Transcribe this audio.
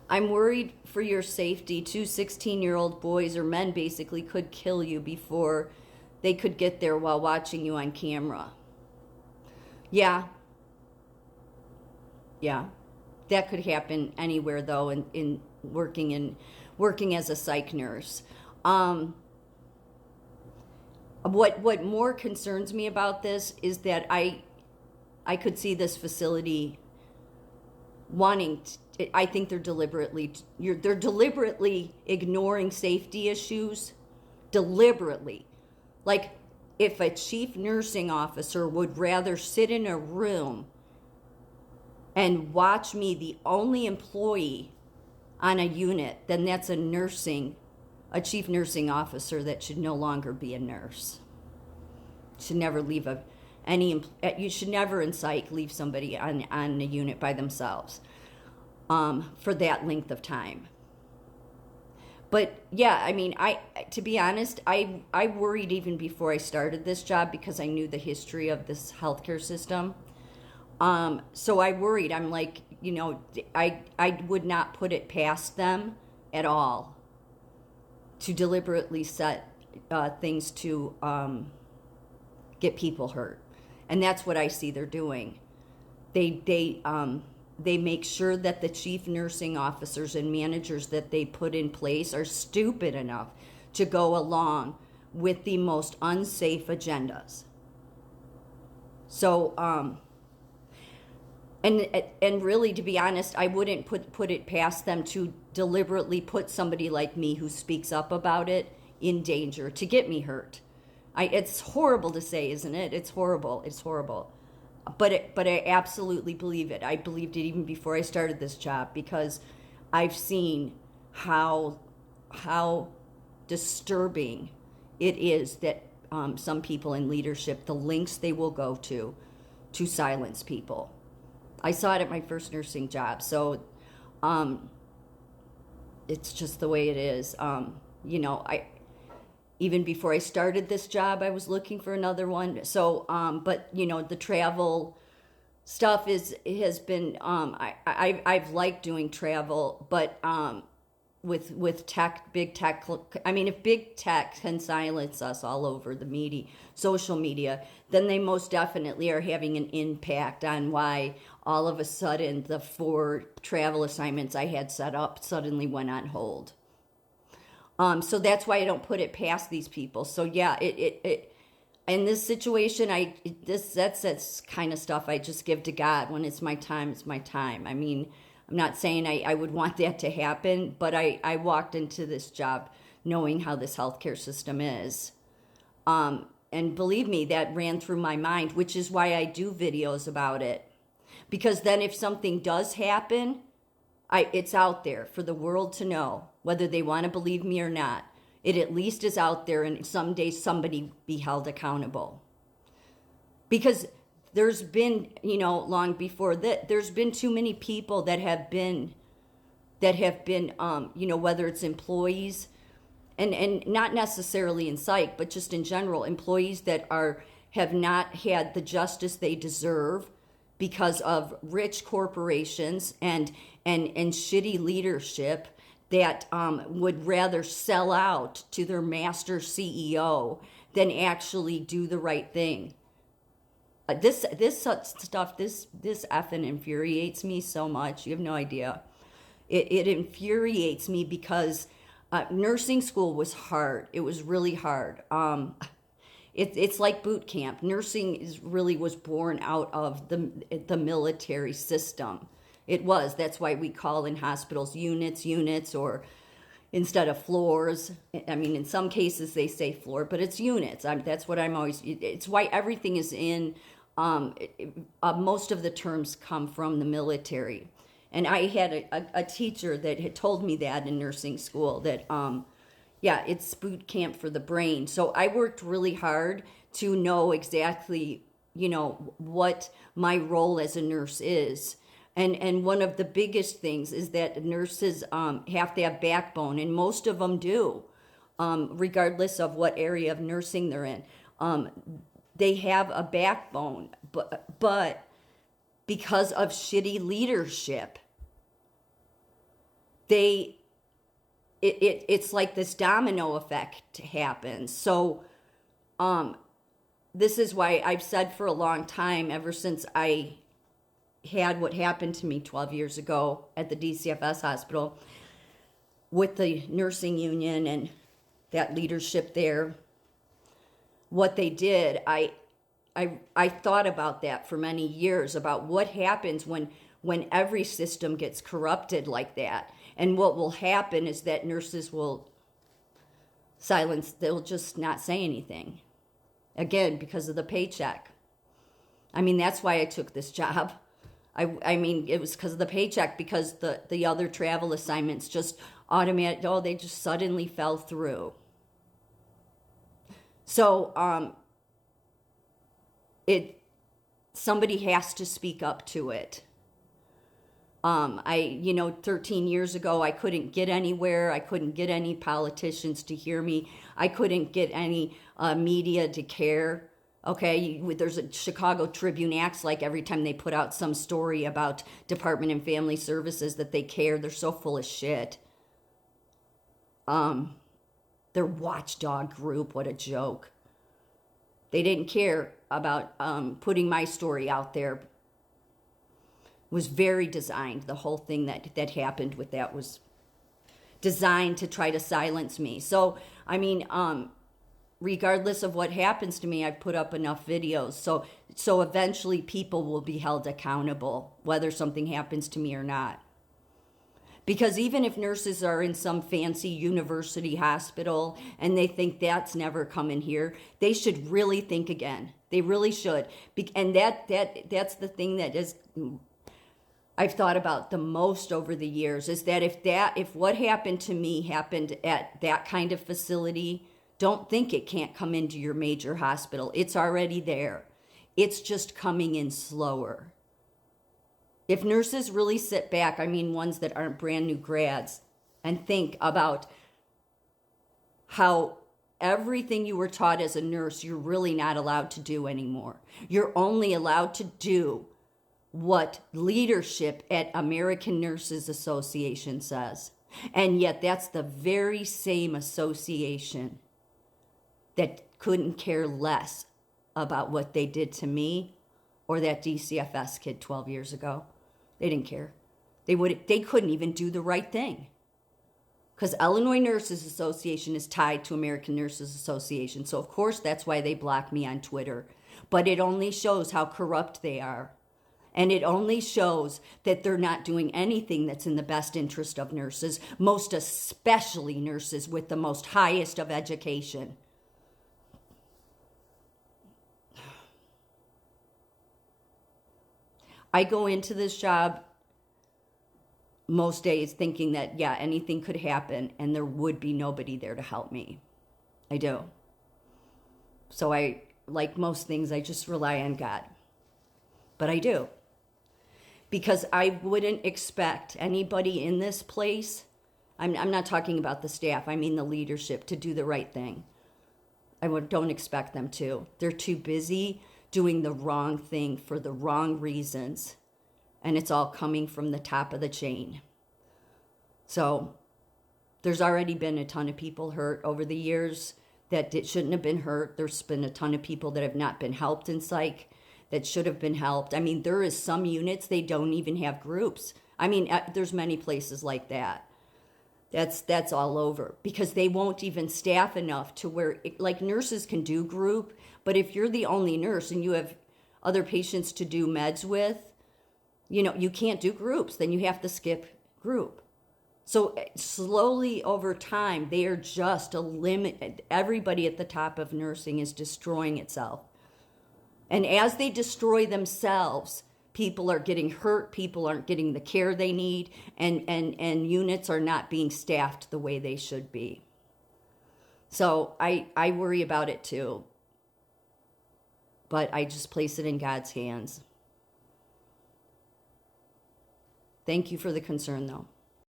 I'm worried for your safety. Two 16-year-old boys or men basically could kill you before they could get there while watching you on camera. Yeah, yeah. That could happen anywhere though in working as a psych nurse. Um, what more concerns me about this is that I could see this facility wanting I think they're deliberately ignoring safety issues deliberately. Like if a chief nursing officer would rather sit in a room and watch me, the only employee on a unit, then that's a chief nursing officer that should no longer be a nurse. Should never leave you should never in psych leave somebody on a unit by themselves for that length of time. But yeah, I mean, to be honest, I worried even before I started this job because I knew the history of this healthcare system. So I worried. I'm like, I would not put it past them at all to deliberately set things to get people hurt, and that's what I see they're doing. They make sure that the chief nursing officers and managers that they put in place are stupid enough to go along with the most unsafe agendas. So, and really, to be honest, I wouldn't put it past them to deliberately put somebody like me who speaks up about it in danger to get me hurt. It's horrible to say, isn't it? It's horrible. It's horrible. But I absolutely believe it. I believed it even before I started this job because I've seen how disturbing it is that some people in leadership, the lengths they will go to silence people. I saw it at my first nursing job, so it's just the way it is. I even before I started this job, I was looking for another one. So, but the travel stuff has been. I've liked doing travel, but with big tech. I mean, if big tech can silence us all over the media, social media, then they most definitely are having an impact on why all of a sudden the 4 travel assignments I had set up suddenly went on hold. So that's why I don't put it past these people. So yeah, it in this situation, that's kind of stuff I just give to God. When it's my time, it's my time. I mean, I'm not saying I would want that to happen, but I walked into this job knowing how this healthcare system is. And believe me, that ran through my mind, which is why I do videos about it. Because then if something does happen, it's out there for the world to know, whether they want to believe me or not. It at least is out there, and someday somebody be held accountable. Because there's been, long before that, there's been too many people that have been, whether it's employees, and not necessarily in psych, but just in general, employees that have not had the justice they deserve because of rich corporations and shitty leadership that would rather sell out to their master CEO than actually do the right thing. This stuff, this effing infuriates me so much. You have no idea. It infuriates me because nursing school was hard. It was really hard. It's like boot camp. Nursing really was born out of the military system. It was. That's why we call in hospitals units, or instead of floors. I mean, in some cases they say floor, but it's units. That's what I'm always. It's why everything is in. Most of the terms come from the military, and I had a teacher that had told me that in nursing school that yeah, it's boot camp for the brain. So I worked really hard to know exactly, what my role as a nurse is. And one of the biggest things is that nurses have to have backbone, and most of them do, regardless of what area of nursing they're in. They have a backbone, but because of shitty leadership, they it's like this domino effect happens. So this is why I've said for a long time, ever since I had what happened to me 12 years ago at the DCFS hospital with the nursing union and that leadership there, what they did, I thought about that for many years, about what happens when every system gets corrupted like that. And what will happen is that nurses will silence, they'll just not say anything. Again, because of the paycheck. I mean, that's why I took this job. I mean, it was because of the paycheck, because the other travel assignments just they just suddenly fell through. So, somebody has to speak up to it. 13 years ago, I couldn't get anywhere. I couldn't get any politicians to hear me. I couldn't get any media to care. Okay, there's a Chicago Tribune acts like every time they put out some story about Department of Family Services that they care. They're so full of shit. Their watchdog group, what a joke. They didn't care about putting my story out there. It was very designed. The whole thing that happened with that was designed to try to silence me. So, I mean, regardless of what happens to me, I've put up enough videos. So eventually people will be held accountable, whether something happens to me or not. Because even if nurses are in some fancy university hospital and they think that's never coming here, they should really think again. They really should. And that's the thing that is I've thought about the most over the years, is that if what happened to me happened at that kind of facility, don't think it can't come into your major hospital. It's already there. It's just coming in slower. If nurses really sit back, I mean ones that aren't brand new grads, and think about how everything you were taught as a nurse, you're really not allowed to do anymore. You're only allowed to do what leadership at American Nurses Association says. And yet that's the very same association that couldn't care less about what they did to me or that DCFS kid 12 years ago. They didn't care. They couldn't even do the right thing. Because Illinois Nurses Association is tied to American Nurses Association. So of course that's why they block me on Twitter. But it only shows how corrupt they are. And it only shows that they're not doing anything that's in the best interest of nurses, most especially nurses with the most highest of education. I go into this job most days thinking that, yeah, anything could happen and there would be nobody there to help me. I do. So like most things, I just rely on God. But I do. Because I wouldn't expect anybody in this place, I'm not talking about the staff, I mean the leadership, to do the right thing. Don't expect them to. They're too busy doing the wrong thing for the wrong reasons. And it's all coming from the top of the chain. So there's already been a ton of people hurt over the years that shouldn't have been hurt. There's been a ton of people that have not been helped in psych that should have been helped. I mean, there is some units, they don't even have groups. I mean, there's many places like that. That's all over, because they won't even staff enough to where, like, nurses can do group, but if you're the only nurse and you have other patients to do meds with, you can't do groups. Then you have to skip group. So slowly over time, they are just everybody at the top of nursing is destroying itself. And as they destroy themselves, people are getting hurt, people aren't getting the care they need, and units are not being staffed the way they should be. So I worry about it too. But I just place it in God's hands. Thank you for the concern, though.